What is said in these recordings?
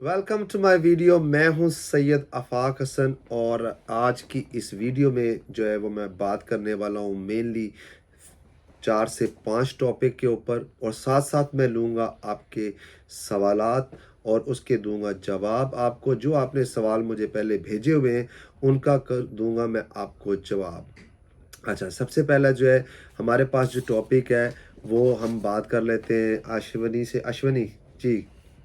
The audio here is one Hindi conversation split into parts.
Welcome to my video. मैं हूं सैयद आफाक हसन और आज की इस वीडियो में जो है वो मैं बात करने वाला हूं मेनली 4 से 5 टॉपिक के ऊपर, और साथ साथ मैं लूँगा आपके सवालात और उसके दूंगा जवाब। आपको जो आपने सवाल मुझे पहले भेजे हुए हैं उनका कर दूंगा मैं आपको जवाब। अच्छा, सबसे पहला जो है हमारे पास जो टॉपिक है वो हम बात कर लेते हैं अश्वनी से। अश्वनी जी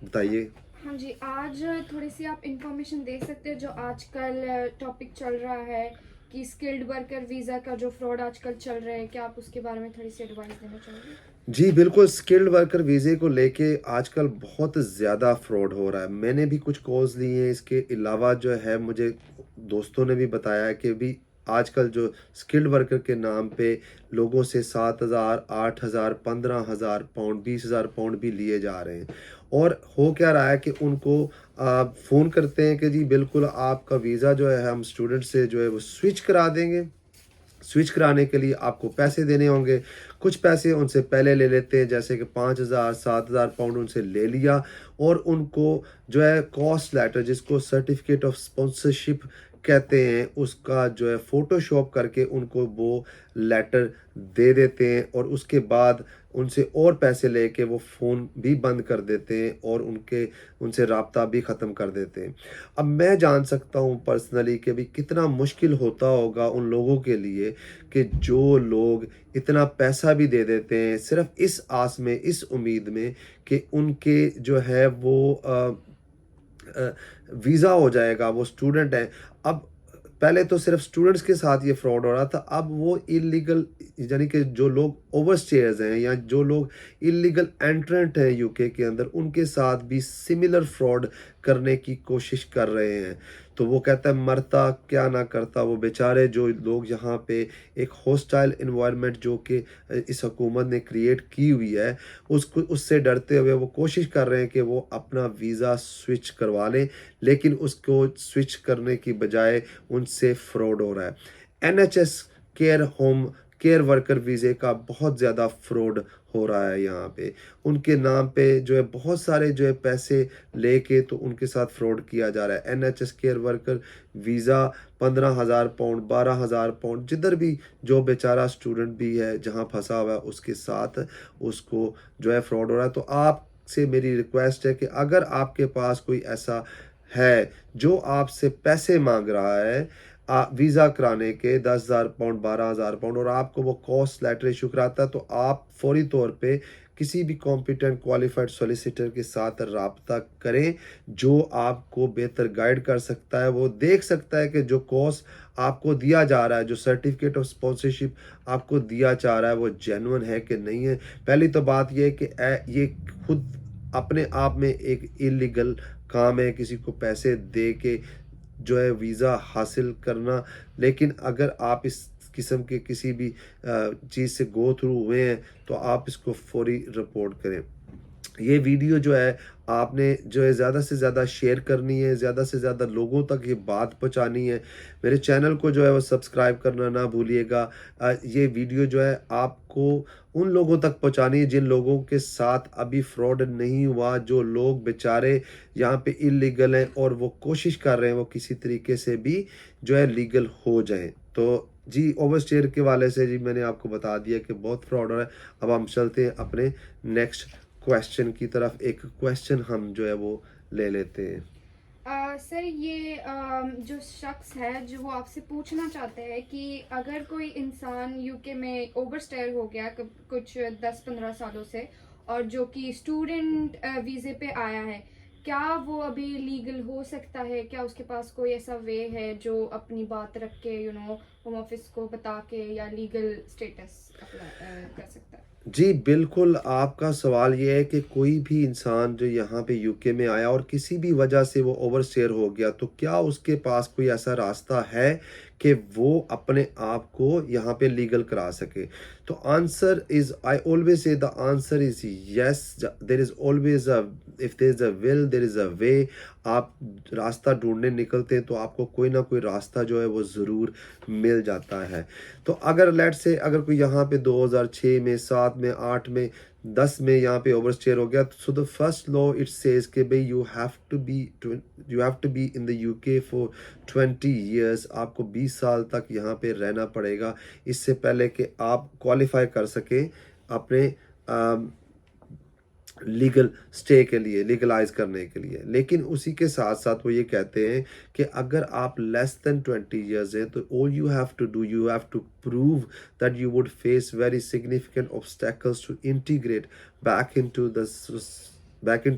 बताइए। हाँ जी, आज थोड़ी-सी आप इन्फॉर्मेशन दे सकते हैं जो आजकल टॉपिक चल रहा है कि स्किल्ड वर्कर वीज़ा का जो फ्रॉड आजकल चल रहा है, क्या आप उसके बारे में थोड़ी-सी एडवाइस देना चाहोगे? जी बिल्कुल, स्किल्ड वर्कर वीज़े को लेके आजकल बहुत ज़्यादा फ्रॉड हो रहा है। मैंने भी कुछ कोर्स लिए हैं, इसके अलावा जो है मुझे दोस्तों ने भी बताया है कि भी आजकल जो स्किल्ड वर्कर के नाम पे लोगों से 7,000, 8,000, 15,000 पाउंड, 20,000 पाउंड भी लिए जा रहे हैं। और हो क्या रहा है कि उनको फ़ोन करते हैं कि जी बिल्कुल आपका वीज़ा जो है हम स्टूडेंट से जो है वो स्विच करा देंगे। स्विच कराने के लिए आपको पैसे देने होंगे। कुछ पैसे उनसे पहले ले लेते हैं, जैसे कि 5,000 7,000 पाउंड उनसे ले लिया, और उनको जो है कॉस्ट लेटर, जिसको सर्टिफिकेट ऑफ स्पॉन्सरशिप कहते हैं, उसका जो है फ़ोटोशॉप करके उनको वो लेटर दे देते हैं, और उसके बाद उनसे और पैसे लेके वो फ़ोन भी बंद कर देते हैं और उनसे राब्ता भी ख़त्म कर देते हैं। अब मैं जान सकता हूँ पर्सनली कि भी कितना मुश्किल होता होगा उन लोगों के लिए कि जो लोग इतना पैसा भी दे देते हैं सिर्फ इस आस में, इस उम्मीद में कि उनके जो है वो अ, वीज़ा हो जाएगा, वो स्टूडेंट हैं। अब पहले तो सिर्फ स्टूडेंट्स के साथ ये फ्रॉड हो रहा था, अब वो इलीगल, यानी कि जो लोग ओवरस्टेयर्स हैं या जो लोग इलीगल एंट्रेंट हैं यूके के अंदर, उनके साथ भी सिमिलर फ्रॉड करने की कोशिश कर रहे हैं। तो वो कहता है मरता क्या ना करता, वो बेचारे जो लोग यहाँ पे एक हॉस्टाइल इन्वायरमेंट जो कि इस हुकूमत ने क्रिएट की हुई है, उसको उससे डरते हुए वो कोशिश कर रहे हैं कि वो अपना वीज़ा स्विच करवा लें, लेकिन उसको स्विच करने की बजाय उनसे फ्रॉड हो रहा है। NHS care home care worker वीज़े का बहुत ज़्यादा फ्रॉड हो रहा है यहाँ पे। उनके नाम पे जो है बहुत सारे जो है पैसे लेके तो उनके साथ फ्रॉड किया जा रहा है। NHS care worker visa 15,000 pound, 12,000 pound, जिधर भी जो बेचारा स्टूडेंट भी है जहाँ फंसा हुआ है उसके साथ उसको जो है फ्रॉड हो रहा है। तो आपसे मेरी रिक्वेस्ट है कि अगर आपके पास कोई ऐसा है जो आपसे पैसे मांग रहा है वीज़ा कराने के 10,000 पाउंड, 12,000 पाउंड, और आपको वो कॉस्ट लेटर इशू कराता है, तो आप फौरी तौर पे किसी भी कॉम्पिटेंट क्वालिफाइड सॉलिसिटर के साथ राब्ता करें जो आपको बेहतर गाइड कर सकता है। वो देख सकता है कि जो कोर्स आपको दिया जा रहा है, जो सर्टिफिकेट ऑफ स्पॉन्सरशिप आपको दिया जा रहा है, वो जेन्युइन है कि नहीं है। पहली तो बात ये है कि ये खुद अपने आप में एक इलीगल काम है, किसी को पैसे दे के जो है वीज़ा हासिल करना। लेकिन अगर आप इस किस्म के किसी भी चीज़ से गो थ्रू हुए हैं तो आप इसको फौरी रिपोर्ट करें। ये वीडियो जो है आपने जो है ज़्यादा से ज़्यादा शेयर करनी है, ज़्यादा से ज़्यादा लोगों तक ये बात पहुंचानी है। मेरे चैनल को जो है वो सब्सक्राइब करना ना भूलिएगा। ये वीडियो जो है आपको उन लोगों तक पहुंचानी है जिन लोगों के साथ अभी फ्रॉड नहीं हुआ, जो लोग बेचारे यहाँ पे इलीगल हैं और वो कोशिश कर रहे हैं वो किसी तरीके से भी जो है लीगल हो जाएं। तो जी ओवरस्टेयर के वाले से जी मैंने आपको बता दिया कि बहुत फ्रॉड हो रहा है। अब हम चलते हैं अपने नेक्स्ट क्वेश्चन की तरफ। एक क्वेश्चन हम जो है वो ले लेते हैं। सर ये जो शख्स है जो वो आपसे पूछना चाहते हैं कि अगर कोई इंसान यूके में ओवरस्टेयर हो गया कुछ 10-15 सालों से, और जो कि स्टूडेंट वीज़े पे आया है, क्या वो अभी लीगल हो सकता है? क्या उसके पास कोई ऐसा वे है जो अपनी बात रख के होम ऑफिस को बता के या लीगल स्टेटस अप्लाई कर सकता है? जी, बिल्कुल, आपका सवाल ये है कि कोई भी इंसान जो यहाँ पे यूके में आया और किसी भी वजह से वो ओवरस्टेयर हो गया, तो क्या उसके पास कोई ऐसा रास्ता है कि वो अपने आप को यहाँ पे लीगल करा सके। तो answer is, I always say the answer is yes. There is always a, if there is a will there is a way. आप रास्ता ढूँढने निकलते हैं तो आपको कोई ना कोई रास्ता जो है वो ज़रूर मिल जाता है। तो अगर लेट्स से अगर कोई यहाँ पे 2006 में, 7 में, 8 में, 10 में यहाँ पे ओवरस्टेयर हो गया, so the first law it says कि भाई you have to be in the UK for 20 years. आपको 20 साल तक यहाँ पे रहना पड़ेगा, इससे पहले कि आप क्वालिफाई कर सकें अपने लीगल स्टे के लिए, लीगलाइज करने के लिए। लेकिन उसी के साथ साथ वो ये कहते हैं कि अगर आप लेस देन 20 ईयर्स हैं तो all you have to do, you have to prove that you would face very significant obstacles to integrate back into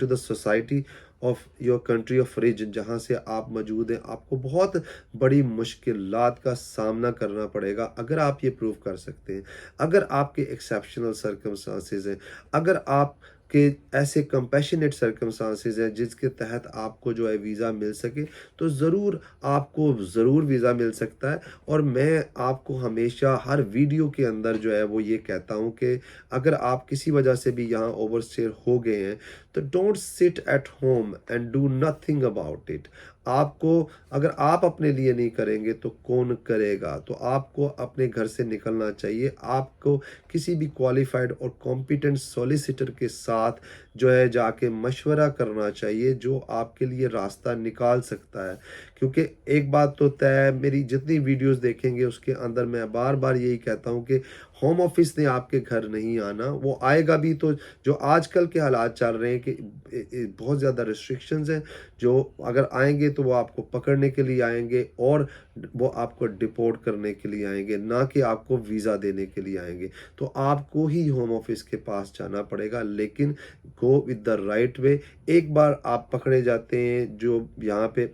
the society of your country of origin, जहाँ से आप मौजूद हैं। आपको बहुत बड़ी मुश्किलात का सामना करना पड़ेगा अगर आप ये प्रूव कर सकते हैं। अगर आपके एक्सेप्शनल सर्कमस्टांसेस हैं, अगर आप के ऐसे कंपैशनेट सर्कमस्टांसेस हैं जिसके तहत आपको जो है वीज़ा मिल सके, तो ज़रूर आपको ज़रूर वीज़ा मिल सकता है। और मैं आपको हमेशा हर वीडियो के अंदर जो है वो ये कहता हूँ कि अगर आप किसी वजह से भी यहाँ ओवरस्टेयर हो गए हैं तो don't sit at home and do nothing about it. आपको, अगर आप अपने लिए नहीं करेंगे तो कौन करेगा? तो आपको अपने घर से निकलना चाहिए। आपको किसी भी क्वालिफाइड और कॉम्पिटेंट सॉलिसिटर के साथ जो है जाके मशवरा करना चाहिए, जो आपके लिए रास्ता निकाल सकता है। क्योंकि एक बात तो तय है, मेरी जितनी वीडियोस देखेंगे उसके अंदर मैं बार बार यही कहता हूँ कि होम ऑफिस ने आपके घर नहीं आना, वो आएगा भी तो जो आजकल के हालात चल रहे हैं कि बहुत ज़्यादा रिस्ट्रिक्शंस हैं, जो अगर आएंगे तो वो आपको पकड़ने के लिए आएंगे और वो आपको डिपोर्ट करने के लिए आएंगे, ना कि आपको वीज़ा देने के लिए आएंगे। तो आपको ही होम ऑफिस के पास जाना पड़ेगा, लेकिन go with the right way. एक बार आप पकड़े जाते हैं, जो यहाँ पे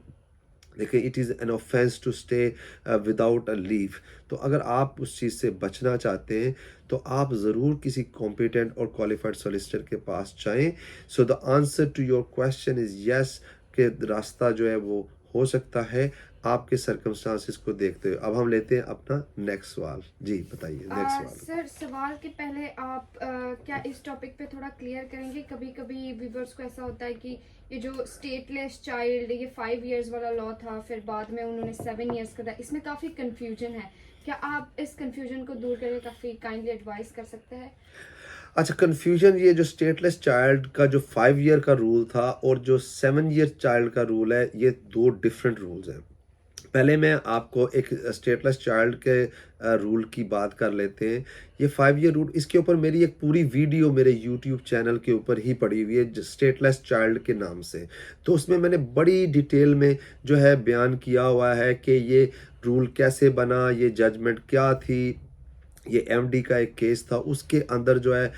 देखिए, it is an offence to stay without a leave. तो अगर आप उस चीज़ से बचना चाहते हैं तो आप ज़रूर किसी कॉम्पिटेंट और क्वालिफाइड सॉलिसिटर के पास जाएं। So the answer to your question is yes, कि रास्ता जो है वो हो सकता है आपके सर्कमस्टांसिस को देखते हुए। अब हम लेते हैं अपना नेक्स्ट सवाल। जी बताइए, नेक्स्ट सवाल। सर, सवाल के पहले आप क्या इस टॉपिक पे थोड़ा क्लियर करेंगे? कभी कभी व्यूवर्स को ऐसा होता है कि ये जो स्टेटलेस चाइल्ड, ये 5 इयर्स वाला लॉ था, फिर बाद में उन्होंने 7 इयर्स का था, इसमें काफ़ी कंफ्यूजन है। क्या आप इस कंफ्यूजन को दूर करके काफ़ी काइंडली एडवाइस कर सकते हैं? अच्छा, कन्फ्यूजन, ये जो स्टेटलेस चाइल्ड का जो 5 ईयर का रूल था और जो 7 ईयर चाइल्ड का रूल है, ये दो डिफरेंट रूल्स हैं। पहले मैं आपको एक स्टेटलेस चाइल्ड के रूल की बात कर लेते हैं। ये 5 ईयर रूल, इसके ऊपर मेरी एक पूरी वीडियो मेरे यूट्यूब चैनल के ऊपर ही पड़ी हुई है, स्टेटलेस चाइल्ड के नाम से। तो उसमें मैंने बड़ी डिटेल में जो है बयान किया हुआ है कि ये रूल कैसे बना, ये जजमेंट क्या थी। ये एमडी का एक केस था, उसके अंदर जो है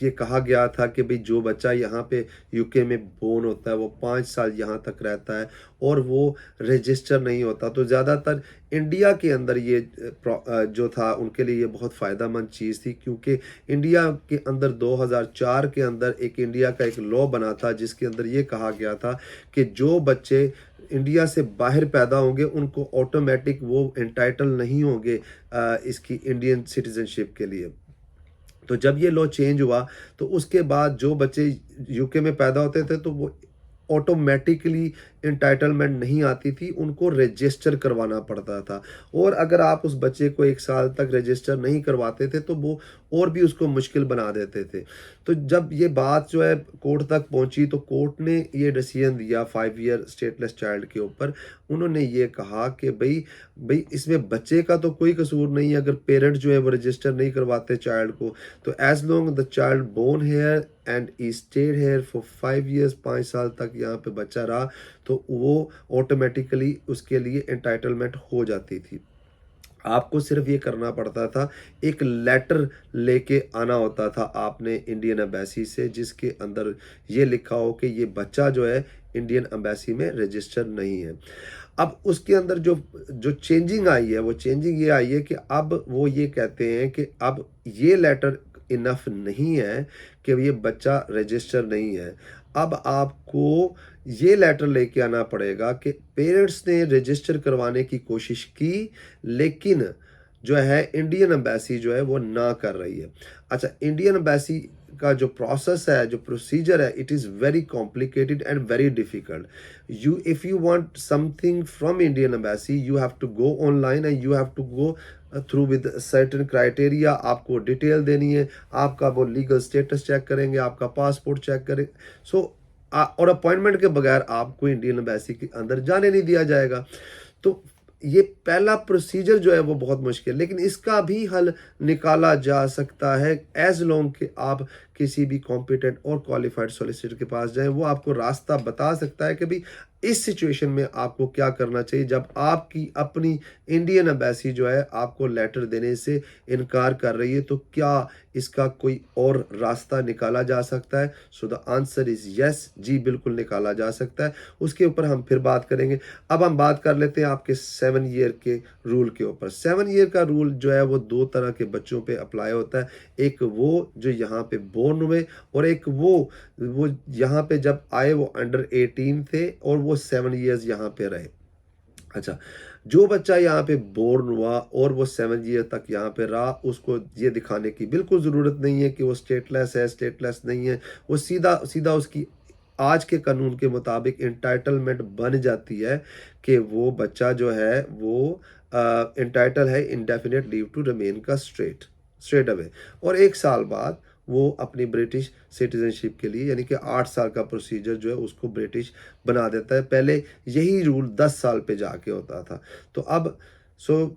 ये कहा गया था कि भाई जो बच्चा यहाँ पे यूके में बोर्न होता है वो 5 साल यहाँ तक रहता है और वो रजिस्टर नहीं होता। तो ज़्यादातर इंडिया के अंदर ये जो था उनके लिए ये बहुत फ़ायदेमंद चीज़ थी, क्योंकि इंडिया के अंदर 2004 के अंदर एक इंडिया का एक लॉ बना था जिसके अंदर ये कहा गया था कि जो बच्चे इंडिया से बाहर पैदा होंगे उनको ऑटोमेटिक वो एंटाइटल नहीं होंगे इसकी इंडियन सिटीजनशिप के लिए। तो जब ये लॉ चेंज हुआ तो उसके बाद जो बच्चे यूके में पैदा होते थे तो वो ऑटोमेटिकली एंटाइटलमेंट नहीं आती थी, उनको रजिस्टर करवाना पड़ता था। और अगर आप उस बच्चे को 1 साल तक रजिस्टर नहीं करवाते थे तो वो और भी उसको मुश्किल बना देते थे। तो जब ये बात जो है कोर्ट तक पहुंची तो कोर्ट ने ये डिसीजन दिया 5 ईयर स्टेटलेस चाइल्ड के ऊपर। उन्होंने ये कहा कि भाई इसमें बच्चे का तो कोई कसूर नहीं है, अगर पेरेंट जो है वो रजिस्टर नहीं करवाते चाइल्ड को, तो as long the child born here and he stayed here for 5 years, 5 साल तक यहाँ पे बच्चा रहा, तो वो ऑटोमेटिकली उसके लिए एंटाइटलमेंट हो जाती थी। आपको सिर्फ ये करना पड़ता था, एक लेटर लेके आना होता था आपने इंडियन एम्बेसी से, जिसके अंदर ये लिखा हो कि ये बच्चा जो है इंडियन एम्बेसी में रजिस्टर नहीं है। अब उसके अंदर जो जो चेंजिंग आई है, वो चेंजिंग ये आई है कि अब वो ये कहते हैं कि अब ये लेटर इनफ नहीं है कि ये बच्चा रजिस्टर नहीं है। अब आपको ये लेटर लेके आना पड़ेगा कि पेरेंट्स ने रजिस्टर करवाने की कोशिश की, लेकिन जो है इंडियन एम्बेसी जो है वो ना कर रही है। अच्छा, इंडियन एम्बेसी का जो प्रोसेस है, जो प्रोसीजर है, it is very complicated and very difficult. You if you want something from Indian embassy, you have to go online and you have to go through with certain criteria. आपको डिटेल देनी है, आपका वो लीगल स्टेटस चेक करेंगे, आपका पासपोर्ट चेक करें। सो और अपॉइंटमेंट के बगैर आपको इंडियन एम्बेसी के अंदर जाने नहीं दिया जाएगा। तो ये पहला प्रोसीजर जो है वो बहुत मुश्किल, लेकिन इसका भी हल निकाला जा सकता है एज लॉन्ग कि आप किसी भी कॉम्पिटेंट और क्वालिफाइड सॉलिसिटर के पास जाएं। वो आपको रास्ता बता सकता है कि भाई इस सिचुएशन में आपको क्या करना चाहिए जब आपकी अपनी इंडियन एम्बेसी जो है आपको लेटर देने से इनकार कर रही है, तो क्या इसका कोई और रास्ता निकाला जा सकता है। So the answer is yes, जी बिल्कुल निकाला जा सकता है। उसके ऊपर हम फिर बात करेंगे। अब हम बात कर लेते हैं आपके 7 ईयर के रूल के ऊपर। 7 ईयर का रूल जो है वो दो तरह के बच्चों पे अप्लाई होता है। एक वो जो यहाँ पे बोर्न हुए, और एक वो यहाँ पे जब आए वो अंडर 18 थे और वो 7 ईयर्स यहाँ पे रहे। अच्छा, जो बच्चा यहाँ पे बोर्न हुआ और वो 7 ईयर तक यहाँ पे रहा, उसको ये दिखाने की बिल्कुल ज़रूरत नहीं है कि वो स्टेटलेस है, स्टेटलेस नहीं है। वो सीधा सीधा उसकी आज के कानून के मुताबिक इंटाइटलमेंट बन जाती है कि वो बच्चा जो है वो इंटाइटल है इंडेफिनिट लीव टू रिमेन का स्ट्रेट अवे। और 1 साल बाद वो अपनी ब्रिटिश सिटीजनशिप के लिए, यानी कि 8 साल का प्रोसीजर जो है उसको ब्रिटिश बना देता है। पहले यही रूल 10 साल पे जाके होता था। तो अब सो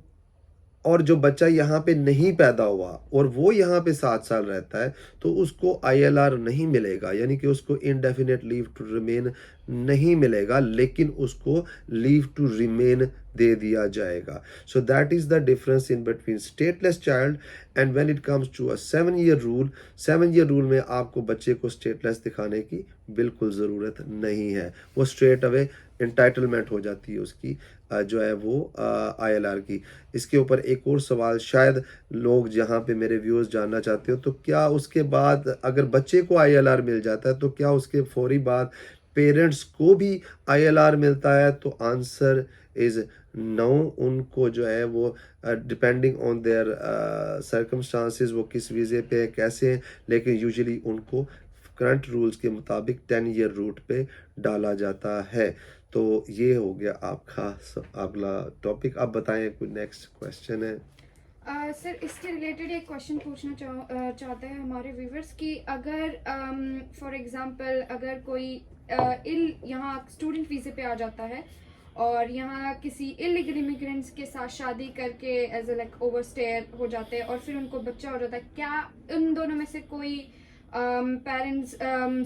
और जो बच्चा यहाँ पे नहीं पैदा हुआ और वो यहाँ पे 7 साल रहता है, तो उसको आईएलआर नहीं मिलेगा, यानी कि उसको इंडेफिनेट लीव टू रिमेन नहीं मिलेगा, लेकिन उसको लीव टू रिमेन दे दिया जाएगा। So that is the difference in between stateless child and when it comes to a 7 year rule. 7 year rule में आपको बच्चे को स्टेटलेस दिखाने की बिल्कुल ज़रूरत नहीं है। वो स्ट्रेट अवे इंटाइटलमेंट हो जाती है उसकी जो है वो आईएलआर की। इसके ऊपर एक और सवाल शायद लोग जहाँ पे मेरे व्यूअर्स जानना चाहते हो, तो क्या उसके बाद अगर बच्चे को आईएलआर मिल जाता है तो क्या उसके फौरी बाद पेरेंट्स को भी आईएलआर मिलता है? तो आंसर इज नो। उनको जो है वो डिपेंडिंग ऑन देयर सर्कमस्टांसिस, वो किस वीज़े पे है, कैसे हैं, लेकिन यूजुअली उनको करंट रूल्स के मुताबिक 10 ईयर रूट पे डाला जाता है। तो ये हो गया आपका अगला टॉपिक। आप बताएं कोई नेक्स्ट क्वेश्चन है? सर, इसके रिलेटेड एक क्वेश्चन पूछना चाहते हैं हमारे व्यूवर्स कि अगर फॉर एग्जांपल अगर कोई यहाँ स्टूडेंट वीज़े पे आ जाता है और यहाँ किसी इलीगल इमिग्रेंट्स के साथ शादी करके एज ए लाइक ओवरस्टेयर हो जाते हैं और फिर उनको बच्चा हो जाता है, क्या उन दोनों में से कोई पेरेंट्स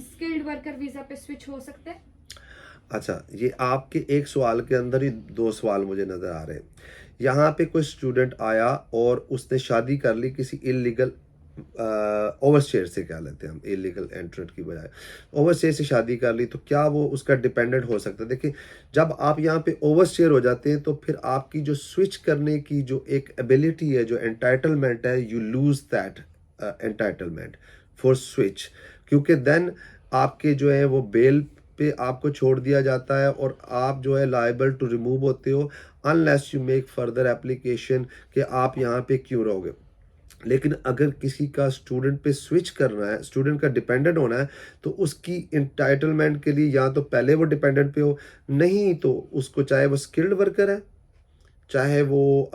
स्किल्ड वर्कर वीज़ा पे स्विच हो सकते हैं? अच्छा, ये आपके एक सवाल के अंदर ही 2 सवाल मुझे नज़र आ रहे हैं। यहाँ पे कोई स्टूडेंट आया और उसने शादी कर ली किसी इलीगल ओवरस्टेयर से, कह लेते हैं हम इलीगल एंट्रेंट की बजाय, ओवरस्टेयर से शादी कर ली, तो क्या वो उसका डिपेंडेंट हो सकता है? देखिए, जब आप यहाँ पे ओवरस्टेयर हो जाते हैं तो फिर आपकी जो स्विच करने की जो एक एबिलिटी है, जो एंटाइटलमेंट है, you lose that entitlement for switch, क्योंकि देन आपके जो है वो बेल पे आपको छोड़ दिया जाता है और आप जो है लायबल टू रिमूव होते हो unless you make further application कि आप यहाँ पे क्यों रहोगे। लेकिन अगर किसी का स्टूडेंट पे स्विच करना है, स्टूडेंट का डिपेंडेंट होना है, तो उसकी इंटाइटलमेंट के लिए या तो पहले वो डिपेंडेंट पे हो, नहीं तो उसको चाहे वो स्किल्ड वर्कर है, चाहे वो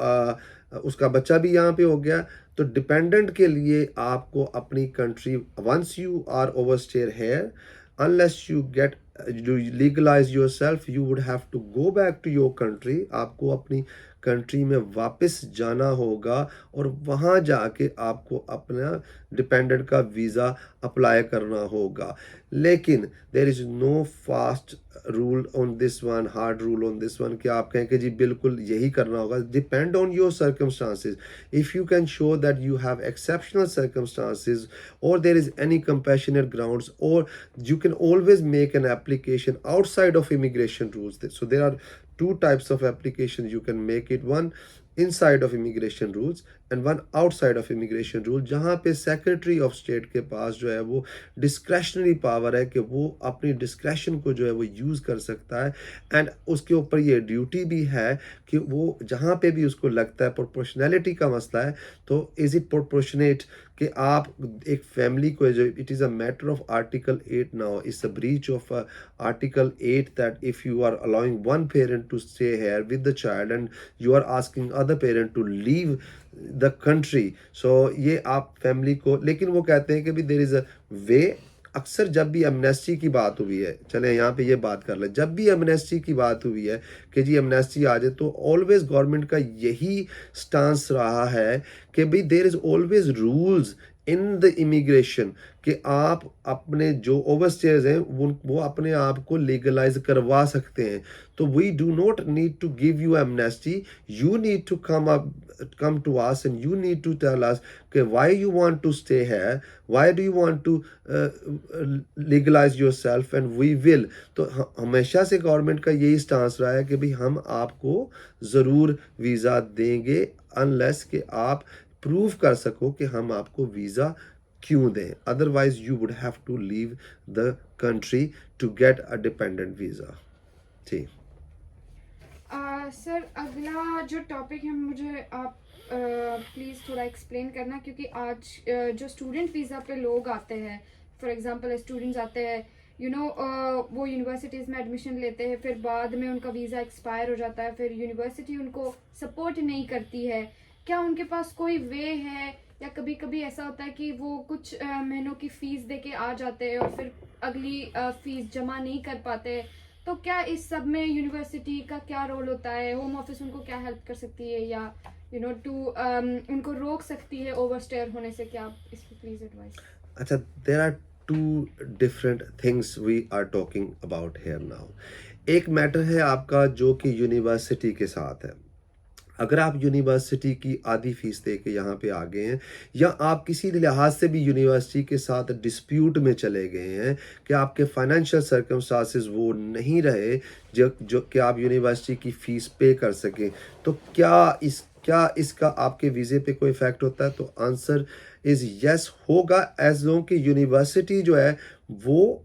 उसका बच्चा भी यहाँ पे हो गया, तो डिपेंडेंट के लिए आपको अपनी country, once you are overstayer here, unless you get you legalize yourself, you would have to go back to your country। आपको अपनी कंट्री में वापस जाना होगा और वहाँ जाके आपको अपना डिपेंडेंट का वीज़ा अप्लाई करना होगा। लेकिन there is no fast rule on this one, hard rule on this one कि आप कहें कि जी बिल्कुल यही करना होगा। Depend on your circumstances. If you can show that you have exceptional circumstances or there is any compassionate grounds, or you can always make an application outside of immigration rules. So there are two types of applications you can make it. One inside of immigration rules and one outside of immigration rule, जहाँ पे सेक्रेटरी ऑफ स्टेट के पास जो है वो डिस्क्रेशनरी पावर है कि वो अपनी डिस्क्रेशन को जो है वो यूज़ कर सकता है। एंड उसके ऊपर ये ड्यूटी भी है कि वो जहाँ पे भी उसको लगता है, प्रोपोर्शनैलिटी का मसला है, तो इज़ इट प्रोपोर्शनेट कि आप एक फैमिली को जो, it is a matter of article 8 now, it's a breach of article 8 that if you are allowing one parent to stay here with the child and you are asking other parent to leave the country, so ये आप फैमिली को, लेकिन वो कहते हैं कि भी देयर इज़ अ वे। अक्सर जब भी एमनेस्टी की बात हुई है, चले यहाँ पे ये बात कर ले, जब भी एमनेस्टी की बात हुई है कि जी एमनेस्टी आ जाए, तो ऑलवेज गवर्नमेंट का यही स्टांस रहा है कि भाई there is always rules in the immigration कि आप अपने जो ओवरस्टेयर्स हैं वो अपने आप को लीगलाइज करवा सकते हैं। तो we do not need to give you amnesty, you need to come to us and you need to tell us कि why you want to stay here, why do you want to legalize yourself and we will। तो हमेशा से गवर्नमेंट का यही स्टांस रहा है कि भाई हम आपको ज़रूर वीज़ा देंगे अनलेस कि आप प्रूव कर सको कि हम आपको वीज़ा क्यों दें, otherwise you would have to leave the country to get a dependent visa. जी सर अगला जो टॉपिक है मुझे आप प्लीज़ थोड़ा एक्सप्लेन करना, क्योंकि आज जो स्टूडेंट वीज़ा पे लोग आते हैं, फॉर एग्जांपल स्टूडेंट्स आते हैं, वो यूनिवर्सिटीज़ में एडमिशन लेते हैं, फिर बाद में उनका वीज़ा एक्सपायर हो जाता है, फिर यूनिवर्सिटी उनको सपोर्ट नहीं करती है। क्या उनके पास कोई वे है, या कभी कभी ऐसा होता है कि वो कुछ महीनों की फ़ीस दे के आ जाते हैं और फिर अगली फ़ीस जमा नहीं कर पाते, तो क्या इस सब में यूनिवर्सिटी का क्या रोल होता है? होम ऑफिस उनको क्या हेल्प कर सकती है, या उनको रोक सकती है ओवरस्टेयर होने से? क्या आप इस पे प्लीज एडवाइस। अच्छा, there are two different things we are talking about here now. एक मैटर है आपका जो कि यूनिवर्सिटी के साथ है। अगर आप यूनिवर्सिटी की आधी फीस दे के यहाँ पे आ गए हैं, या आप किसी लिहाज से भी यूनिवर्सिटी के साथ डिस्प्यूट में चले गए हैं कि आपके फाइनेंशियल सर्कमस्टांसेस वो नहीं रहे जो कि आप यूनिवर्सिटी की फ़ीस पे कर सकें, तो क्या इसका आपके वीज़े पे कोई इफ़ेक्ट होता है? तो आंसर इज़ यस होगा, एज लॉन्ग कि यूनिवर्सिटी जो है वो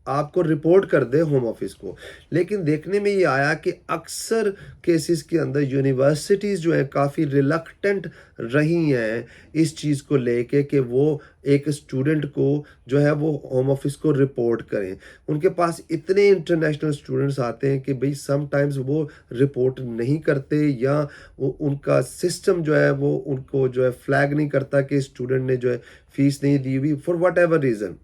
आपको रिपोर्ट कर दे होम ऑफिस को। लेकिन देखने में ये आया कि अक्सर केसेस के अंदर यूनिवर्सिटीज़ जो हैं काफ़ी रिलक्टेंट रही हैं इस चीज़ को लेके कि वो एक स्टूडेंट को जो है वो होम ऑफिस को रिपोर्ट करें। उनके पास इतने इंटरनेशनल स्टूडेंट्स आते हैं कि भाई समटाइम्स वो रिपोर्ट नहीं करते, या उनका सिस्टम जो है वो उनको जो है फ्लैग नहीं करता कि स्टूडेंट ने जो है फ़ीस नहीं दी हुई फॉर वट एवर रीज़न।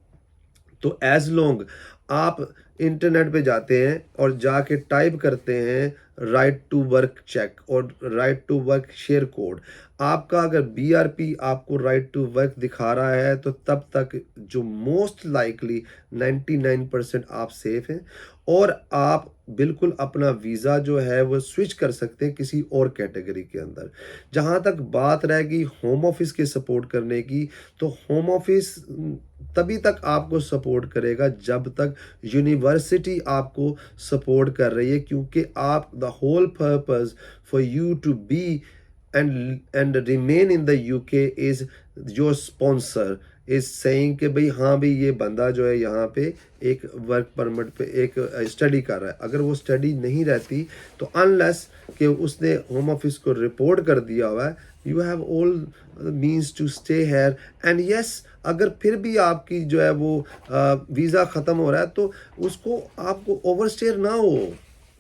तो एज लॉन्ग आप इंटरनेट पे जाते हैं और जाके टाइप करते हैं राइट टू वर्क चेक और right to work share code, आपका अगर बीआरपी आपको राइट टू वर्क दिखा रहा है तो तब तक जो मोस्ट लाइकली 99% आप सेफ हैं, और आप बिल्कुल अपना वीज़ा जो है वो स्विच कर सकते हैं किसी और कैटेगरी के अंदर। जहाँ तक बात रहेगी होम ऑफिस के सपोर्ट करने की, तो होम ऑफिस तभी तक आपको सपोर्ट करेगा जब तक यूनिवर्सिटी आपको सपोर्ट कर रही है, क्योंकि आप the whole purpose for you to be and remain in the UK is your sponsor is saying कि भाई हाँ भाई ये बंदा जो है यहाँ पे एक वर्क परमिट पे एक स्टडी कर रहा है। अगर वो स्टडी नहीं रहती तो अनलेस कि उसने होम ऑफिस को रिपोर्ट कर दिया हुआ है, you have all means to stay here. And yes, अगर फिर भी आपकी जो है वो वीज़ा ख़त्म हो रहा है तो उसको आपको ओवरस्टेयर ना हो,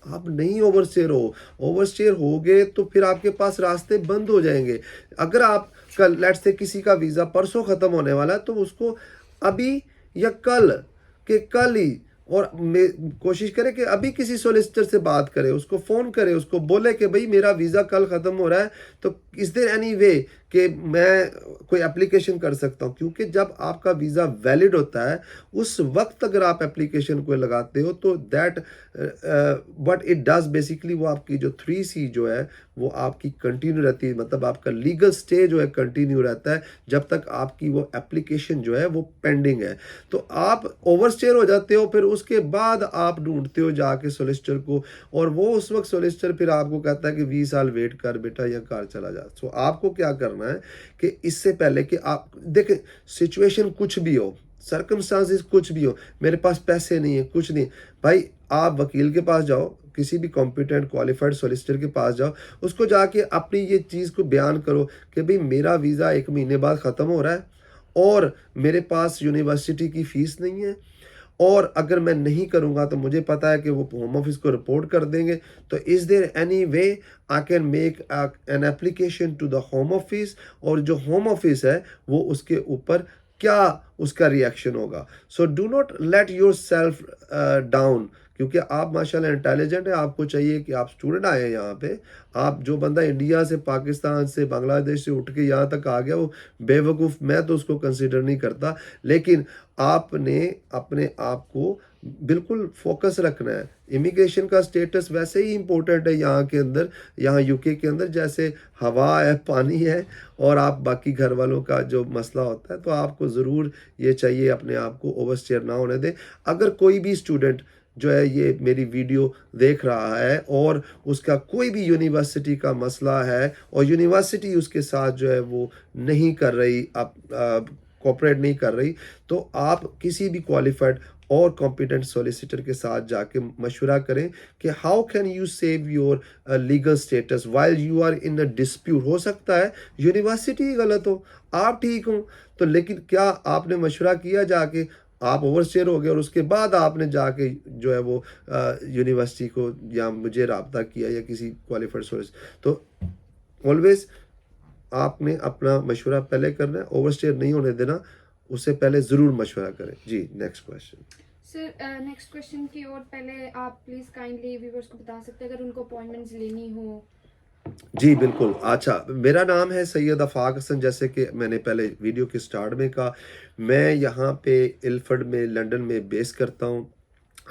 आप नहीं ओवरस्टेयर हो। ओवरस्टेयर होगे तो फिर आपके पास रास्ते बंद हो जाएंगे। अगर आप कल लेट्स से किसी का वीज़ा परसों ख़त्म होने वाला है तो उसको अभी या कल ही और कोशिश करे कि अभी किसी सोलिसिटर से बात करे, उसको फ़ोन करे, उसको बोले कि भाई मेरा वीज़ा कल ख़त्म हो रहा है, तो इज़ देयर एनी वे कि मैं कोई एप्लीकेशन कर सकता हूँ, क्योंकि जब आपका वीज़ा वैलिड होता है उस वक्त अगर आप एप्लीकेशन को लगाते हो तो that but it does basically वो आपकी जो 3C जो है वो आपकी कंटिन्यू रहती है, मतलब आपका लीगल स्टे जो है कंटिन्यू रहता है जब तक आपकी वो एप्लीकेशन जो है वो पेंडिंग है। तो आप ओवरस्टेयर हो जाते हो, फिर उसके बाद आप ढूंढते हो जाके सोलिसिटर को, और वो उस वक्त सोलिसिटर फिर आपको कहता है कि 20 साल वेट कर बेटा या कार चला जा। सो आपको क्या करना है कि इससे पहले कि आप देखें, सिचुएशन कुछ भी हो, सर्कमस्टांसिस कुछ भी हो, मेरे पास पैसे नहीं है, कुछ नहीं, भाई आप वकील के पास जाओ, किसी भी कॉम्पिटेंट क्वालिफाइड सोलिसिटर के पास जाओ, उसको जाके अपनी ये चीज़ को बयान करो कि भाई मेरा वीज़ा 1 महीने बाद ख़त्म हो रहा है और मेरे पास यूनिवर्सिटी की फ़ीस नहीं है, और अगर मैं नहीं करूँगा तो मुझे पता है कि वो होम ऑफिस को रिपोर्ट कर देंगे। तो is there any way I can make an application to the home office, और जो होम ऑफिस है वो उसके ऊपर क्या उसका रिएक्शन होगा। So do not let your self down, क्योंकि आप माशाल्लाह इंटेलिजेंट है, आपको चाहिए कि आप स्टूडेंट आए हैं यहाँ पे। आप जो बंदा इंडिया से, पाकिस्तान से, बांग्लादेश से उठ के यहाँ तक आ गया वो बेवकूफ़, मैं तो उसको कंसिडर नहीं करता, लेकिन आपने अपने आप को बिल्कुल फोकस रखना है। इमिग्रेशन का स्टेटस वैसे ही इम्पोर्टेंट है यहाँ के अंदर, यहाँ यूके के अंदर, जैसे हवा है, पानी है, और आप बाकी घर वालों का जो मसला होता है। तो आपको ज़रूर ये चाहिए अपने आप को ओवरस्टेयर ना होने दें। अगर कोई भी स्टूडेंट जो है ये मेरी वीडियो देख रहा है और उसका कोई भी यूनिवर्सिटी का मसला है और यूनिवर्सिटी उसके साथ जो है वो नहीं कर रही, आप कोऑपरेट नहीं कर रही, तो आप किसी भी क्वालिफाइड और कॉम्पिटेंट सोलिसिटर के साथ जाके मशवरा करें कि how can you save your legal status while you are in a dispute. हो सकता है यूनिवर्सिटी गलत हो, आप ठीक हो, तो लेकिन क्या आपने मशवरा किया जाके, आप ओवरस्टेयर हो गए और उसके बाद आपने जाके जो है वो यूनिवर्सिटी को या मुझे रब्ता किया या किसी क्वालिफाइड सोर्स। तो ऑलवेज आपने अपना मशवरा पहले करना है, ओवरस्टेयर नहीं होने देना, उससे पहले ज़रूर मशवरा करें। जी next question. Sir next question की ओर पहले आप प्लीज़ काइंडली व्यूवर्स को बता सकते हैं अगर उनको अपॉइंटमेंट्स लेनी हो। जी बिल्कुल। अच्छा, मेरा नाम है सैयद आफाक हसन, जैसे कि मैंने पहले वीडियो के स्टार्ट में कहा, मैं यहाँ पे इल्फर्ड में लंदन में बेस करता हूँ।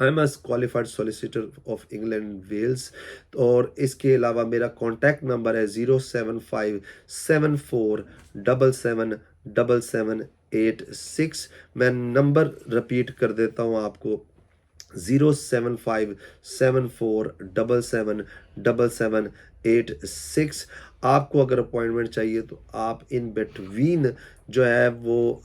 I am a qualified solicitor of England Wales, और इसके अलावा मेरा कॉन्टैक्ट नंबर है 07574777786। मैं नंबर रिपीट कर देता हूँ आपको, 07574777786। आपको अगर अपॉइंटमेंट चाहिए तो आप इन बिटवीन जो है वो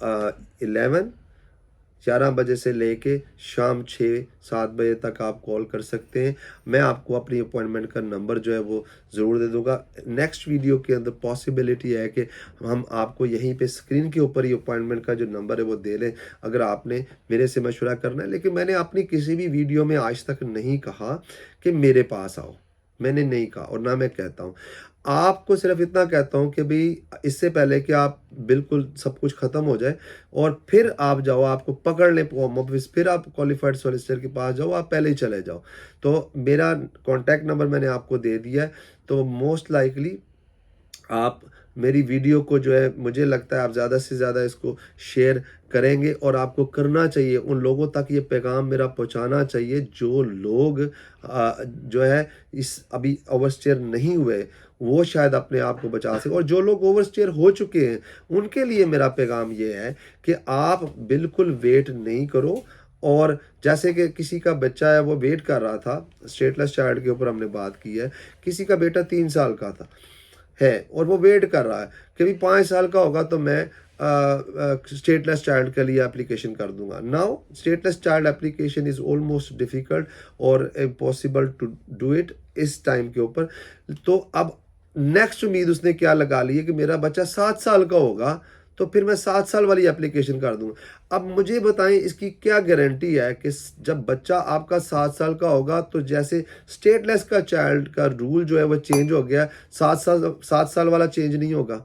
11 बजे से लेके शाम 6-7 बजे तक आप कॉल कर सकते हैं। मैं आपको अपनी अपॉइंटमेंट का नंबर जो है वो ज़रूर दे दूंगा। नेक्स्ट वीडियो के अंदर पॉसिबिलिटी है कि हम आपको यहीं पे स्क्रीन के ऊपर ही अपॉइंटमेंट का जो नंबर है वो दे लें, अगर आपने मेरे से मशवरा करना है। लेकिन मैंने अपनी किसी भी वीडियो में आज तक नहीं कहा कि मेरे पास आओ, मैंने नहीं कहा और ना मैं कहता हूँ। आपको सिर्फ इतना कहता हूँ कि भाई इससे पहले कि आप बिल्कुल सब कुछ ख़त्म हो जाए और फिर आप जाओ, आपको पकड़ लें होम ऑफिस, फिर आप क्वालिफाइड सोलिसिटर के पास जाओ, आप पहले ही चले जाओ। तो मेरा कॉन्टैक्ट नंबर मैंने आपको दे दिया है, तो मोस्ट लाइकली आप मेरी वीडियो को जो है, मुझे लगता है आप ज़्यादा से ज़्यादा इसको शेयर करेंगे, और आपको करना चाहिए, उन लोगों तक ये पैगाम मेरा पहुंचाना चाहिए जो लोग जो है इस अभी ओवरस्टेयर नहीं हुए, वो शायद अपने आप को बचा सके, और जो लोग ओवरस्टेयर हो चुके हैं उनके लिए मेरा पैगाम ये है कि आप बिल्कुल वेट नहीं करो। और जैसे कि किसी का बच्चा है वो वेट कर रहा था, स्टेटलेस चाइल्ड के ऊपर हमने बात की है, किसी का बेटा 3 साल का था है और वो वेट कर रहा है कि भी 5 साल का होगा तो मैं स्टेटलेस चाइल्ड के लिए एप्लीकेशन कर दूंगा। Now stateless child application is almost difficult और इम्पॉसिबल टू डू इट इस टाइम के ऊपर। तो अब नेक्स्ट उम्मीद उसने क्या लगा ली है कि मेरा बच्चा 7 साल का होगा तो फिर मैं 7 साल वाली एप्लीकेशन कर दूंगा। अब मुझे बताएं इसकी क्या गारंटी है कि जब बच्चा आपका 7 साल का होगा तो जैसे स्टेटलेस का चाइल्ड का रूल जो है वो चेंज हो गया, 7 साल वाला चेंज नहीं होगा।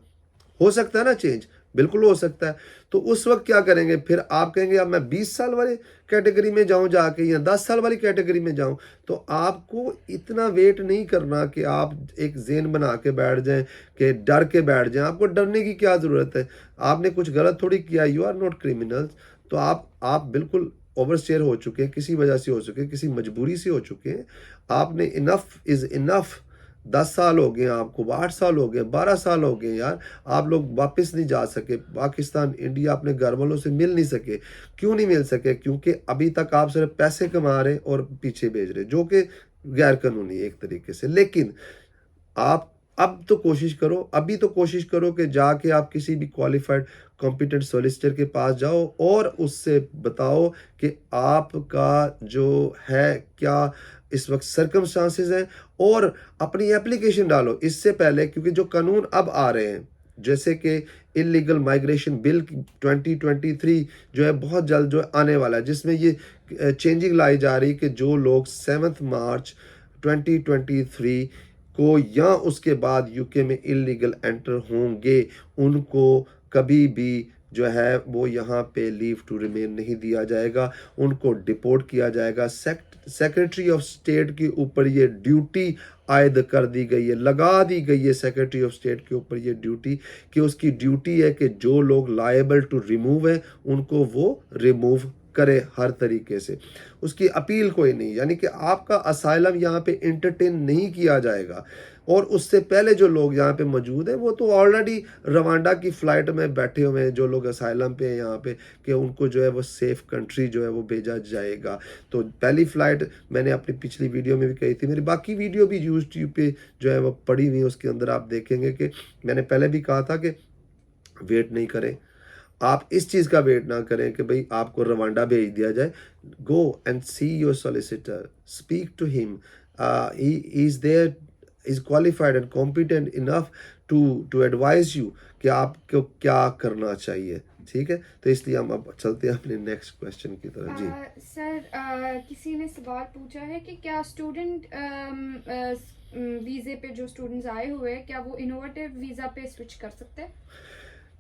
हो सकता है ना चेंज, बिल्कुल हो सकता है। तो उस वक़्त क्या करेंगे? फिर आप कहेंगे अब मैं 20 साल वाले कैटेगरी में जाऊँ जाके या 10 साल वाली कैटेगरी में जाऊँ। तो आपको इतना वेट नहीं करना कि आप एक ज़ेन बना के बैठ जाएँ, कि डर के बैठ जाएँ। आपको डरने की क्या ज़रूरत है? आपने कुछ गलत थोड़ी किया, यू आर नॉट क्रिमिनल्स। तो आप बिल्कुल ओवरस्टेयर हो चुके हैं, किसी वजह से हो चुके हैं, किसी मजबूरी से हो चुके हैं। आपने इनफ इज़ इनफ। 10 साल हो गए आपको, 8 साल हो गए, 12 साल हो गए यार। आप लोग वापस नहीं जा सके पाकिस्तान, इंडिया, अपने घर वालों से मिल नहीं सके। क्यों नहीं मिल सके? क्योंकि अभी तक आप सिर्फ पैसे कमा रहे और पीछे भेज रहे, जो कि गैर कानूनी है एक तरीके से। लेकिन आप अब तो कोशिश करो, अभी तो कोशिश करो कि जाके आप किसी भी क्वालिफाइड कॉम्पिटेंट सॉलिसिटर के पास जाओ और उससे बताओ कि आपका जो है क्या इस वक्त सर्कमस्टांसेस हैं, और अपनी एप्लीकेशन डालो इससे पहले, क्योंकि जो कानून अब आ रहे हैं जैसे कि इलीगल माइग्रेशन बिल 2023 जो है बहुत जल्द जो है आने वाला है, जिसमें ये चेंजिंग लाई जा रही है कि जो लोग 7 मार्च 2023 को या उसके बाद यूके में इलीगल एंटर होंगे, उनको कभी भी जो है वो यहाँ पे लीव टू रिमेन नहीं दिया जाएगा, उनको डिपोर्ट किया जाएगा। सेक्रेटरी ऑफ स्टेट के ऊपर ये ड्यूटी आयद कर दी गई है, लगा दी गई है सेक्रेटरी ऑफ स्टेट के ऊपर ये ड्यूटी, कि उसकी ड्यूटी है कि जो लोग लायबल टू रिमूव है उनको वो रिमूव करे हर तरीके से। उसकी अपील कोई नहीं, यानी कि आपका असाइलम यहाँ पे इंटरटेन नहीं किया जाएगा। और उससे पहले जो लोग यहाँ पे मौजूद हैं वो तो ऑलरेडी रवांडा की फ़्लाइट में बैठे हुए हैं, जो लोग असाइलम पे हैं यहाँ पे, कि उनको जो है वो सेफ़ कंट्री जो है वो भेजा जाएगा। तो पहली फ़्लाइट मैंने अपनी पिछली वीडियो में भी कही थी, मेरी बाकी वीडियो भी यूट्यूब पे जो है वो पड़ी हुई है, उसके अंदर आप देखेंगे कि मैंने पहले भी कहा था कि वेट नहीं करें। आप इस चीज़ का वेट ना करें कि भाई आपको रवांडा भेज दिया जाए। Go and see your solicitor, speak to him, he is there, is qualified and competent enough to advise you कि आपको क्या करना चाहिए। ठीक है, तो इसलिए हम अब चलते हैं अपने नेक्स्ट क्वेश्चन की तरफ। जी सर, किसी ने सवाल पूछा है कि क्या स्टूडेंट वीज़े पे जो स्टूडेंट्स आए हुए हैं, क्या वो इनोवेटिव वीज़ा पे स्विच कर सकते हैं?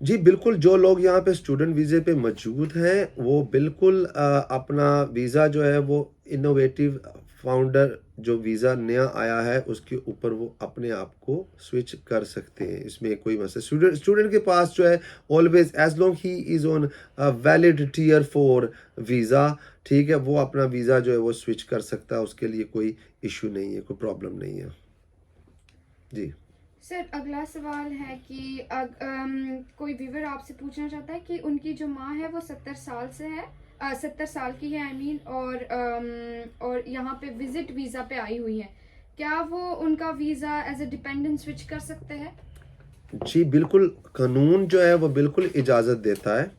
जी बिल्कुल, जो लोग यहाँ पे स्टूडेंट वीज़े पे मौजूद हैं वो बिल्कुल अपना वीज़ा जो है वो इनोवेटिव फाउंडर जो वीज़ा नया आया है उसके ऊपर वो अपने आप को स्विच कर सकते हैं, इसमें कोई मसला। स्टूडेंट के पास जो है always as long he is on valid tier 4 visa, ठीक है, वो अपना वीज़ा जो है वो स्विच कर सकता है, उसके लिए कोई इशू नहीं है, कोई प्रॉब्लम नहीं है। जी सर, अगला सवाल है कि कोई व्यूवर आपसे पूछना चाहता है कि उनकी जो माँ है वो 70 साल से है, 70 साल की है, आई मीन, और यहाँ पे विजिट वीज़ा पे आई हुई है। क्या वो उनका visa as a dependent switch कर सकते हैं? जी बिल्कुल, कानून जो है वो बिल्कुल इजाज़त देता है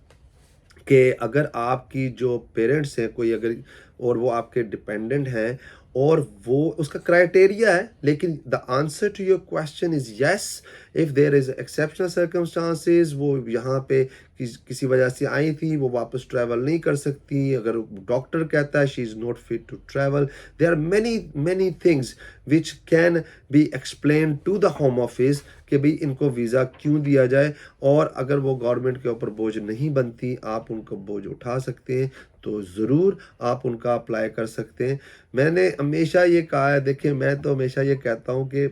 कि अगर आपकी जो पेरेंट्स हैं कोई, अगर और वो आपके डिपेंडेंट हैं और वो उसका क्राइटेरिया है, लेकिन the answer to your question is yes, if there is exceptional circumstances, वो यहाँ पे किसी वजह से आई थी, वो वापस ट्रैवल नहीं कर सकती, अगर डॉक्टर कहता है she is not fit to travel, there are many things which can be explain to the home office कि भाई इनको वीज़ा क्यों दिया जाए, और अगर वो गवर्नमेंट के ऊपर बोझ नहीं बनती, आप उनको बोझ उठा सकते हैं, तो ज़रूर आप उनका अप्लाई कर सकते हैं। मैंने हमेशा ये कहा है, देखिए मैं तो हमेशा ये कहता हूँ कि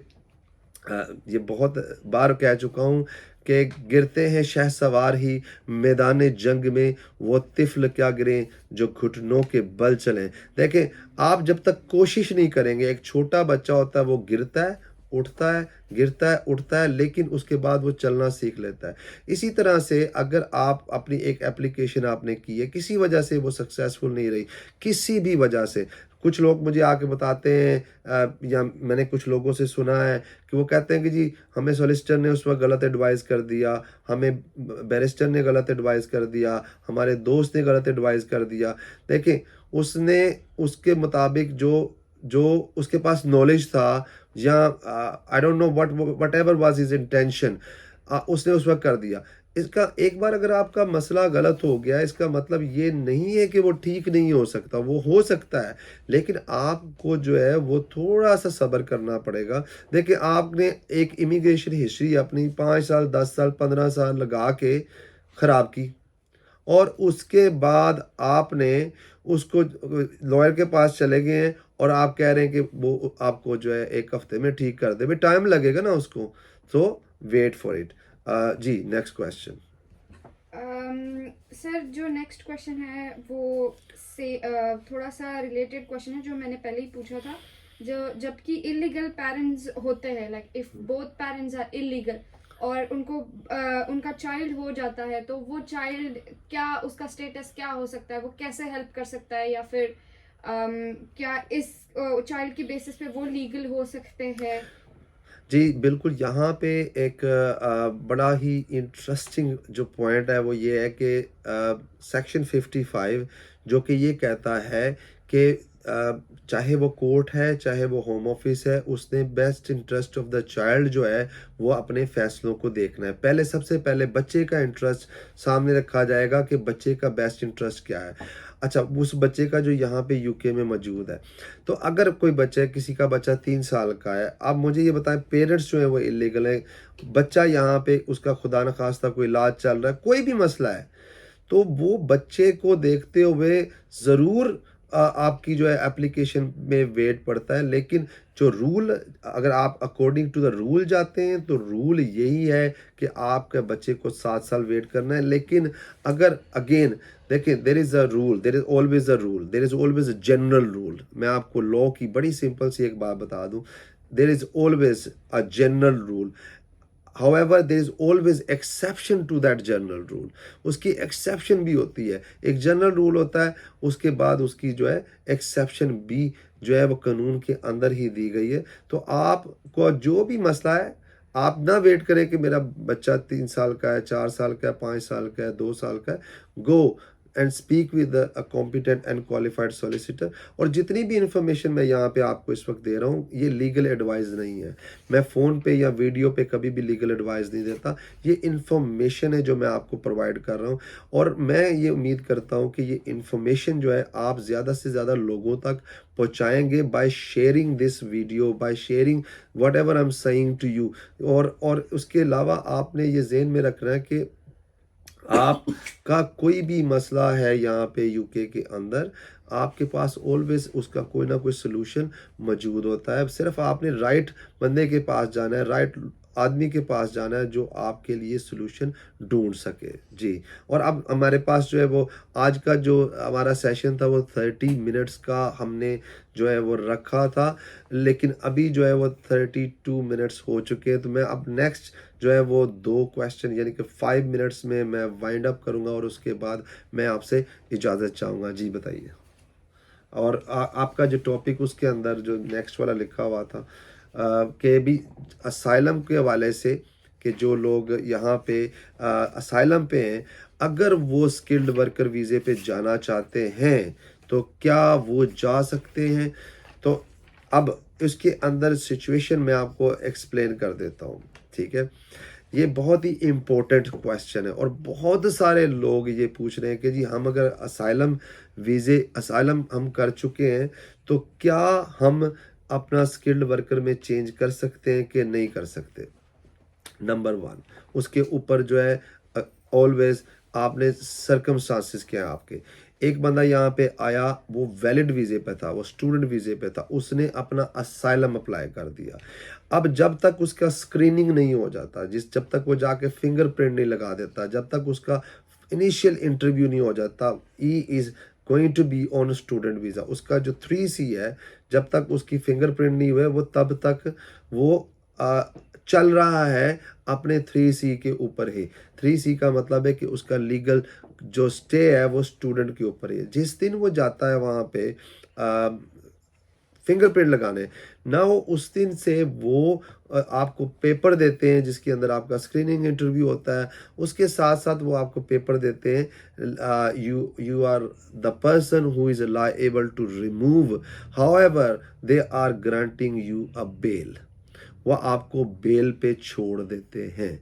ये बहुत बार कह चुका हूँ कि गिरते हैं शहसवार ही मैदान जंग में, वो तिफ़्ल क्या गिरें जो घुटनों के बल चलें। देखें, आप जब तक कोशिश नहीं करेंगे, एक छोटा बच्चा होता है वो गिरता है, उठता है, गिरता है, उठता है, लेकिन उसके बाद वो चलना सीख लेता है। इसी तरह से अगर आप अपनी एक एप्लीकेशन आपने की है, किसी वजह से वो सक्सेसफुल नहीं रही, किसी भी वजह से, कुछ लोग मुझे आके बताते हैं या मैंने कुछ लोगों से सुना है कि वो कहते हैं कि जी हमें सॉलिसिटर ने उस वक्त गलत एडवाइस कर दिया, हमें बैरिस्टर ने गलत एडवाइस कर दिया, हमारे दोस्त ने गलत एडवाइस कर दिया। देखें, उसने उसके मुताबिक जो जो उसके पास नॉलेज था, या I don't know what ever was his intention, उसने उस वक्त कर दिया। इसका एक बार अगर आपका मसला गलत हो गया, इसका मतलब ये नहीं है कि वो ठीक नहीं हो सकता, वो हो सकता है, लेकिन आपको जो है वो थोड़ा-सा सब्र करना पड़ेगा। देखिए, आपने एक इमिग्रेशन हिस्ट्री अपनी 5 साल, 10 साल, 15 साल लगा के खराब की, और उसके बाद आपने उसको लॉयर के पास चले गए हैं और आप कह रहे हैं कि वो आपको जो है 1 हफ्ते में ठीक कर दे। भई टाइम लगेगा ना उसको, सो वेट फॉर इट। जी, नेक्स्ट क्वेश्चन। सर जो नेक्स्ट क्वेश्चन है वो थोड़ा सा रिलेटेड क्वेश्चन है जो मैंने पहले ही पूछा था। जो जबकि इलीगल पेरेंट्स होते हैं, like if both parents are illegal और उनको उनका चाइल्ड हो जाता है, तो वो चाइल्ड क्या, उसका स्टेटस क्या हो सकता है, वो कैसे हेल्प कर सकता है, या फिर क्या इस चाइल्ड की बेसिस पे वो लीगल हो सकते हैं? जी, बिल्कुल, यहाँ पे एक बड़ा ही इंटरेस्टिंग जो पॉइंट है वो ये है कि सेक्शन 55 जो कि ये कहता है कि चाहे वो कोर्ट है, चाहे वो होम ऑफिस है, उसने best interest of the child जो है वो अपने फैसलों को देखना है। पहले, सबसे पहले बच्चे का इंटरेस्ट सामने रखा जाएगा कि बच्चे का बेस्ट इंटरेस्ट क्या है। अच्छा, उस बच्चे का जो यहाँ पे यूके में मौजूद है, तो अगर कोई बच्चा है, किसी का बच्चा 3 साल का है, आप मुझे ये बताएं, पेरेंट्स जो है वो इलीगल है, बच्चा यहाँ पे उसका खुदा न खास्ता कोई इलाज चल रहा है, कोई भी मसला है, तो वो बच्चे को देखते हुए ज़रूर आपकी जो है एप्लीकेशन में वेट पड़ता है। लेकिन जो रूल, अगर आप अकॉर्डिंग टू द रूल जाते हैं तो रूल यही है कि आपके बच्चे को 7 साल वेट करना है। लेकिन अगर अगेन देखिए, there is a rule, there is always a rule, there is always a general rule. मैं आपको लॉ की बड़ी सिंपल सी एक बात बता दूं, there is always a general rule. However, there is always exception to that general rule. उसकी एक्सेप्शन भी होती है। एक जनरल रूल होता है, उसके बाद उसकी जो है एक्सेप्शन भी जो है वो कानून के अंदर ही दी गई है। तो आपको जो भी मसला है, आप ना वेट करें कि मेरा बच्चा 3 साल का है, 4 साल का है, 5 साल का है, 2 साल का है। Go and speak with a competent and qualified solicitor. और जितनी भी इंफॉर्मेशन मैं यहाँ पे आपको इस वक्त दे रहा हूँ, ये लीगल एडवाइस नहीं है। मैं फ़ोन पे या वीडियो पे कभी भी लीगल एडवाइस नहीं देता। ये इन्फॉर्मेशन है जो मैं आपको प्रोवाइड कर रहा हूँ, और मैं ये उम्मीद करता हूँ कि ये इन्फॉर्मेशन जो है आप ज़्यादा से ज़्यादा लोगों तक पहुँचाएंगे by sharing this video, by sharing whatever I am saying to you. और उसके अलावा आपने ये ज़हन में रखना है कि आपका कोई भी मसला है यहाँ पे यूके के अंदर, आपके पास ऑलवेज उसका कोई ना कोई सलूशन मौजूद होता है। सिर्फ आपने राइट बंदे के पास जाना है, राइट आदमी के पास जाना है जो आपके लिए सलूशन ढूंढ सके। जी, और अब हमारे पास जो है वो आज का जो हमारा सेशन था वो 30 मिनट्स का हमने जो है वो रखा था, लेकिन अभी जो है वो 32 मिनट्स हो चुके हैं। तो मैं अब नेक्स्ट जो है वो 2 क्वेश्चन यानी कि 5 मिनट्स में मैं वाइंड अप करूँगा, और उसके बाद मैं आपसे इजाज़त चाहूँगा। जी बताइए। और आपका जो टॉपिक उसके अंदर जो नेक्स्ट वाला लिखा हुआ था कि भी असाइलम के हवाले से, कि जो लोग यहाँ पे असाइलम पे हैं, अगर वो स्किल्ड वर्कर वीज़े पे जाना चाहते हैं तो क्या वो जा सकते हैं। तो अब इसके अंदर सिचुएशन मैं आपको एक्सप्लेन कर देता हूँ, ठीक है। ये बहुत ही इम्पोर्टेंट क्वेश्चन है, और बहुत सारे लोग ये पूछ रहे हैं कि जी हम अगर असाइलम हम कर चुके हैं तो क्या हम अपना स्किल्ड वर्कर में चेंज कर सकते हैं कि नहीं कर सकते। नंबर 1, उसके ऊपर जो है ऑलवेज आपने सर्कमस्टांसिस क्या है आपके। एक बंदा यहाँ पे आया, वो वैलिड वीज़े पे था, वो स्टूडेंट वीज़े पे था, उसने अपना असाइलम अप्लाई कर दिया। अब जब तक उसका स्क्रीनिंग नहीं हो जाता, जब तक वो जाके फिंगरप्रिंट नहीं लगा देता, जब तक उसका इनिशियल इंटरव्यू नहीं हो जाता, he is going to be on student visa. उसका जो 3C है, जब तक उसकी फिंगरप्रिंट नहीं हुए, वो तब तक वो चल रहा है अपने 3C के ऊपर ही। 3C का मतलब है कि उसका लीगल जो स्टे है वो स्टूडेंट के ऊपर ही है। जिस दिन वो जाता है वहाँ पे फिंगरप्रिंट लगाने, ना हो उस दिन से वो आपको पेपर देते हैं जिसके अंदर आपका स्क्रीनिंग इंटरव्यू होता है। उसके साथ साथ वो आपको पेपर देते हैं, you are the person who is liable to remove, however they are granting you a bail. वह आपको बेल पे छोड़ देते हैं।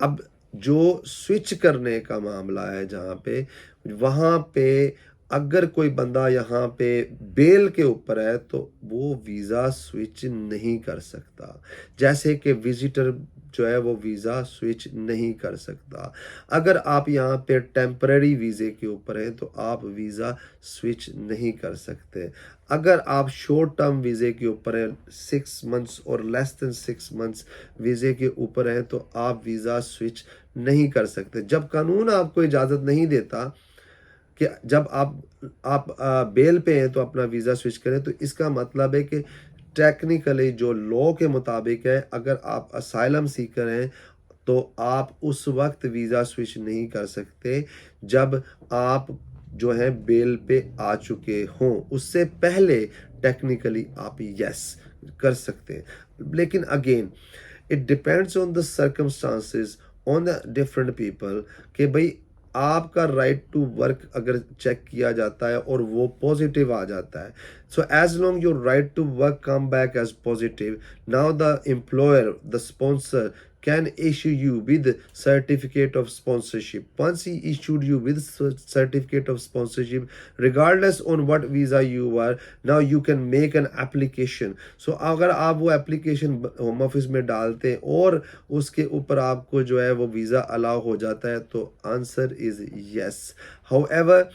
अब जो स्विच करने का मामला है जहाँ पे, वहाँ पे अगर कोई बंदा यहाँ पे बेल के ऊपर है तो वो वीज़ा स्विच नहीं कर सकता। जैसे कि विजिटर जो है वो वीज़ा स्विच नहीं कर सकता। अगर आप यहाँ पे टेम्परेरी वीज़े के ऊपर हैं तो आप वीज़ा स्विच नहीं कर सकते। अगर आप शॉर्ट टर्म वीज़े के ऊपर हैं, 6 मंथ्स और लेस देन 6 मंथ्स वीज़े के ऊपर हैं तो आप वीज़ा स्विच नहीं कर सकते। जब कानून आपको इजाज़त नहीं देता कि जब आप बेल पे हैं तो अपना वीज़ा स्विच करें, तो इसका मतलब है कि टेक्निकली जो लॉ के मुताबिक है, अगर आप असाइलम सीकर हैं तो आप उस वक्त वीज़ा स्विच नहीं कर सकते जब आप जो है बेल पे आ चुके हों। उससे पहले टेक्निकली आप यस कर सकते हैं। लेकिन again it depends on the circumstances on the different people कि भाई आपका राइट टू वर्क अगर चेक किया जाता है और वो पॉजिटिव आ जाता है, so as long your right to work come back as positive, now the employer, the sponsor can issue you with certificate of sponsorship. Once he issued you with certificate of sponsorship, regardless on what visa you were, now you can make an application. So अगर आप वो एप्लीकेशन होम ऑफिस में डालते हैं और उसके ऊपर आपको जो है वो वीज़ा अलाउ हो जाता है तो answer is yes. However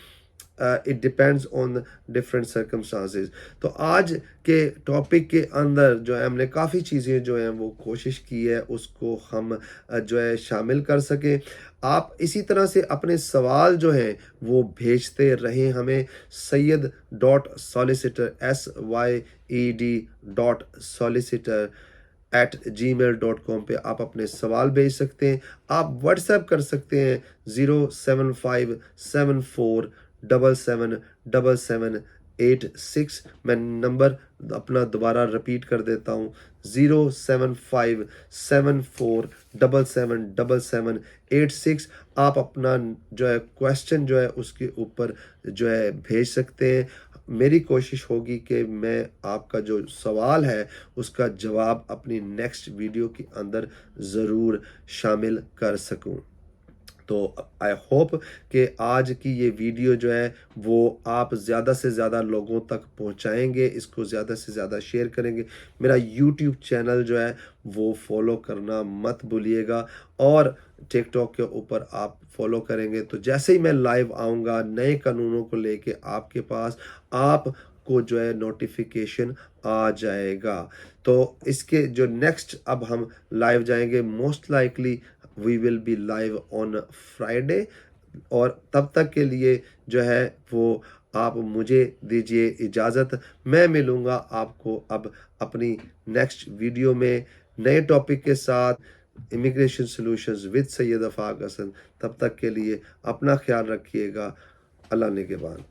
it depends on different circumstances. तो आज के टॉपिक के अंदर जो है हमने काफ़ी चीज़ें जो हैं वो कोशिश की है उसको हम जो है शामिल कर सकें। आप इसी तरह से अपने सवाल जो हैं वो भेजते रहें हमें। सैयद.solicitor SYED.solicitor@gmail.com पे आप अपने सवाल भेज सकते हैं। आप व्हाट्सएप कर सकते हैं 07574777786। मैं नंबर अपना दोबारा रिपीट कर देता हूँ, 07574777786। आप अपना जो है क्वेश्चन जो है उसके ऊपर जो है भेज सकते हैं। मेरी कोशिश होगी कि मैं आपका जो सवाल है उसका जवाब अपनी नेक्स्ट वीडियो के अंदर ज़रूर शामिल कर सकूं। तो आई होप कि आज की ये वीडियो जो है वो आप ज़्यादा से ज़्यादा लोगों तक पहुंचाएंगे, इसको ज़्यादा से ज़्यादा शेयर करेंगे। मेरा यूट्यूब चैनल जो है वो फॉलो करना मत भूलिएगा और टिकटॉक के ऊपर आप फॉलो करेंगे तो जैसे ही मैं लाइव आऊँगा नए कानूनों को लेके आपके पास, आपको जो है नोटिफिकेशन आ जाएगा। तो इसके जो नेक्स्ट अब हम लाइव जाएंगे, most likely we will be live on Friday. और तब तक के लिए जो है वो आप मुझे दीजिए इजाज़त। मैं मिलूँगा आपको अब अपनी नेक्स्ट वीडियो में नए टॉपिक के साथ, इमिग्रेशन सॉल्यूशंस विद सैयद आफाक हसन। तब तक के लिए अपना ख्याल रखिएगा। अल्लाह निगहबान।